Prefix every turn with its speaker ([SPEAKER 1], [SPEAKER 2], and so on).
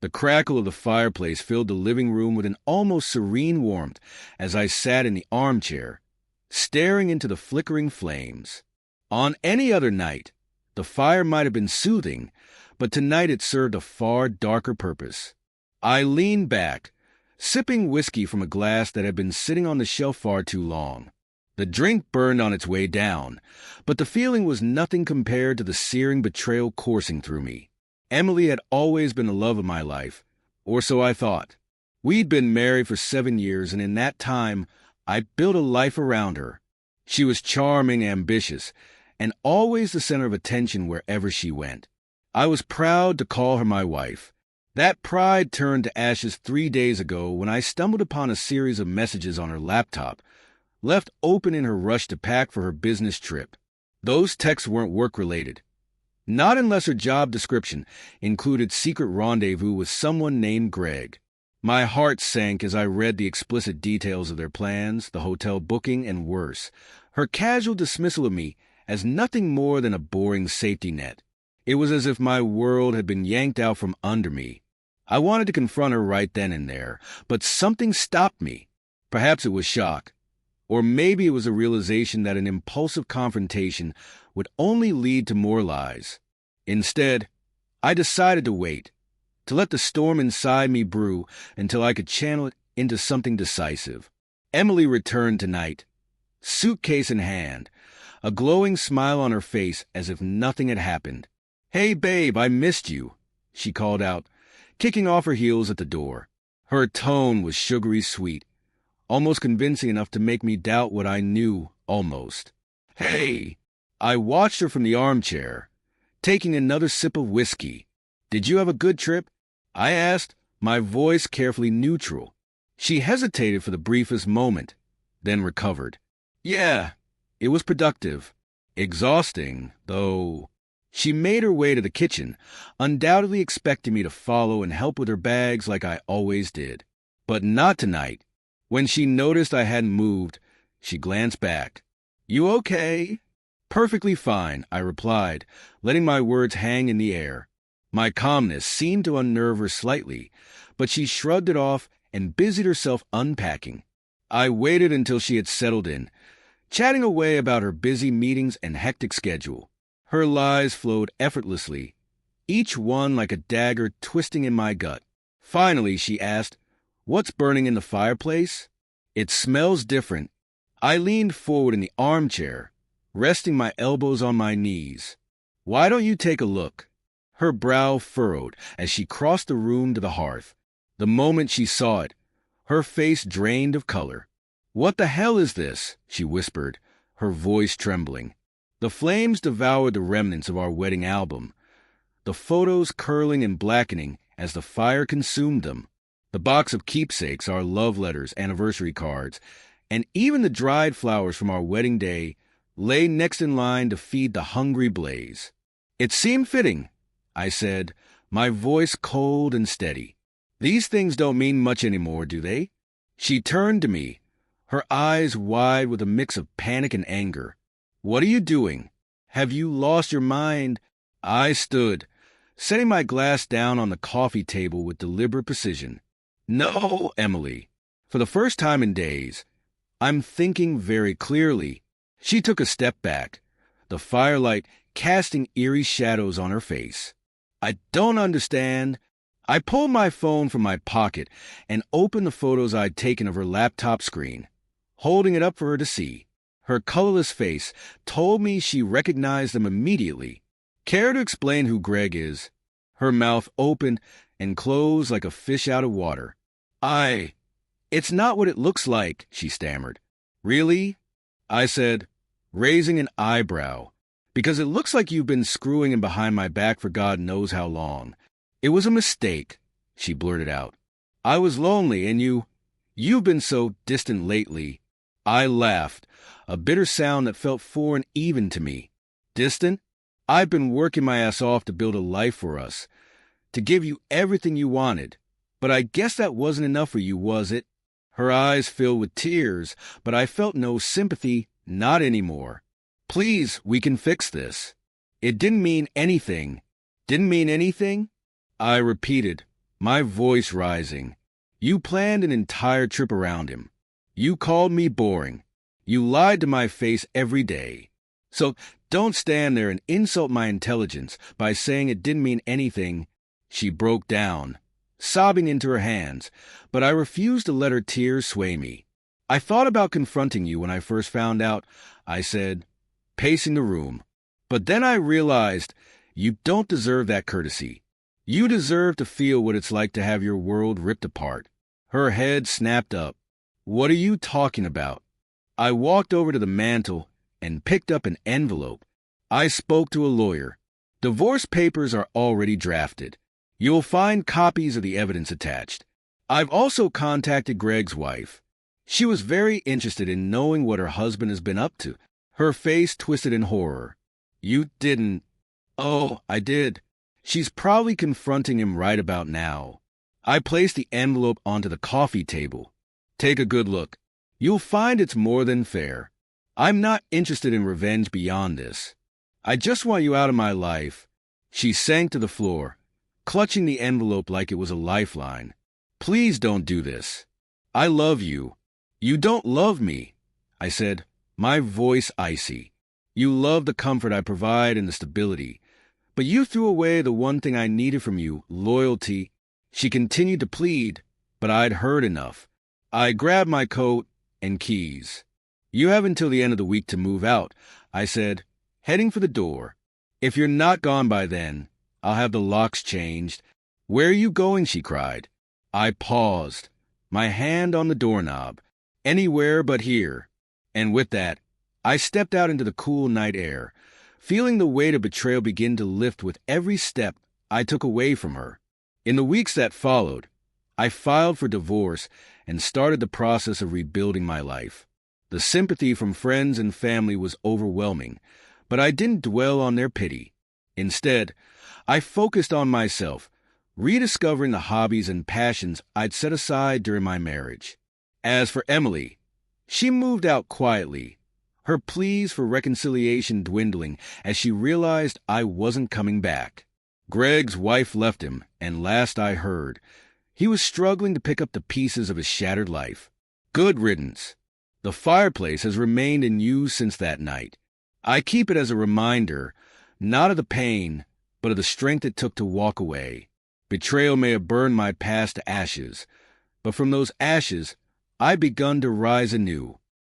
[SPEAKER 1] The crackle of the fireplace filled the living room with an almost serene warmth as I sat in the armchair, staring into the flickering flames. On any other night, the fire might have been soothing, but tonight it served a far darker purpose. I leaned back, sipping whiskey from a glass that had been sitting on the shelf far too long. The drink burned on its way down, but the feeling was nothing compared to the searing betrayal coursing through me. Emily had always been the love of my life, or so I thought. We'd been married for 7 years, and in that time, I built a life around her. She was charming, ambitious, and always the center of attention wherever she went. I was proud to call her my wife. That pride turned to ashes 3 days ago when I stumbled upon a series of messages on her laptop, left open in her rush to pack for her business trip. Those texts weren't work-related. Not unless her job description included secret rendezvous with someone named Greg. My heart sank as I read the explicit details of their plans, the hotel booking, and worse, her casual dismissal of me as nothing more than a boring safety net. It was as if my world had been yanked out from under me. I wanted to confront her right then and there, but something stopped me. Perhaps it was shock. Or maybe it was a realization that an impulsive confrontation would only lead to more lies. Instead, I decided to wait, to let the storm inside me brew until I could channel it into something decisive. Emily returned tonight, suitcase in hand, a glowing smile on her face as if nothing had happened. "Hey, babe, I missed you," she called out, kicking off her heels at the door. Her tone was sugary sweet, almost convincing enough to make me doubt what I knew, almost. "Hey!" I watched her from the armchair, taking another sip of whiskey. "Did you have a good trip?" I asked, my voice carefully neutral. She hesitated for the briefest moment, then recovered. "Yeah, it was productive. Exhausting, though." She made her way to the kitchen, undoubtedly expecting me to follow and help with her bags like I always did. But not tonight. When she noticed I hadn't moved, she glanced back. "You okay?" "Perfectly fine," I replied, letting my words hang in the air. My calmness seemed to unnerve her slightly, but she shrugged it off and busied herself unpacking. I waited until she had settled in, chatting away about her busy meetings and hectic schedule. Her lies flowed effortlessly, each one like a dagger twisting in my gut. Finally, she asked, "What's burning in the fireplace?" "It smells different." I leaned forward in the armchair, resting my elbows on my knees. "Why don't you take a look?" Her brow furrowed as she crossed the room to the hearth. The moment she saw it, her face drained of color. "What the hell is this?" she whispered, her voice trembling. The flames devoured the remnants of our wedding album, the photos curling and blackening as the fire consumed them, the box of keepsakes, our love letters, anniversary cards, and even the dried flowers from our wedding day lay next in line to feed the hungry blaze. "It seemed fitting," I said, my voice cold and steady. "These things don't mean much anymore, do they?" She turned to me, her eyes wide with a mix of panic and anger. "What are you doing? Have you lost your mind?" I stood, setting my glass down on the coffee table with deliberate precision. "No, Emily. For the first time in days, I'm thinking very clearly." She took a step back, the firelight casting eerie shadows on her face. "I don't understand." I pulled my phone from my pocket and opened the photos I'd taken of her laptop screen, holding it up for her to see. Her colorless face told me she recognized them immediately. "Care to explain who Greg is?" Her mouth opened and closed like a fish out of water. It's not what it looks like," she stammered. "Really?" I said, raising an eyebrow. "Because it looks like you've been screwing him behind my back for God knows how long." "It was a mistake," she blurted out. "I was lonely, and you've been so distant lately." I laughed, a bitter sound that felt foreign even to me. "Distant? I've been working my ass off to build a life for us, to give you everything you wanted. But I guess that wasn't enough for you, was it?" Her eyes filled with tears, but I felt no sympathy, not anymore. "Please, we can fix this." "It didn't mean anything." "Didn't mean anything?" I repeated, my voice rising. You planned an entire trip around him. You called me boring. You lied to my face every day. So don't stand there and insult my intelligence by saying it didn't mean anything. She broke down, sobbing into her hands, but I refused to let her tears sway me. I thought about confronting you when I first found out, I said, pacing the room. But then I realized you don't deserve that courtesy. You deserve to feel what it's like to have your world ripped apart. Her head snapped up. What are you talking about? I walked over to the mantel and picked up an envelope. I spoke to a lawyer. Divorce papers are already drafted. You'll find copies of the evidence attached. I've also contacted Greg's wife. She was very interested in knowing what her husband has been up to. Her face twisted in horror. You didn't. Oh, I did. She's probably confronting him right about now. I placed the envelope onto the coffee table. Take a good look. You'll find it's more than fair. I'm not interested in revenge beyond this. I just want you out of my life. She sank to the floor, clutching the envelope like it was a lifeline. Please don't do this. I love you. You don't love me, I said, my voice icy. You love the comfort I provide and the stability. But you threw away the one thing I needed from you, loyalty. She continued to plead, but I'd heard enough. I grabbed my coat and keys. You have until the end of the week to move out, I said, heading for the door. If you're not gone by then, I'll have the locks changed. Where are you going? She cried. I paused, my hand on the doorknob. Anywhere but here. And with that, I stepped out into the cool night air, feeling the weight of betrayal begin to lift with every step I took away from her. In the weeks that followed, I filed for divorce and started the process of rebuilding my life. The sympathy from friends and family was overwhelming, but I didn't dwell on their pity. Instead, I focused on myself, rediscovering the hobbies and passions I'd set aside during my marriage. As for Emily, she moved out quietly, her pleas for reconciliation dwindling as she realized I wasn't coming back. Greg's wife left him, and last I heard, he was struggling to pick up the pieces of his shattered life. Good riddance. The fireplace has remained in use since that night. I keep it as a reminder, not of the pain, but of the strength it took to walk away. Betrayal may have burned my past to ashes, but from those ashes, I've begun to rise anew.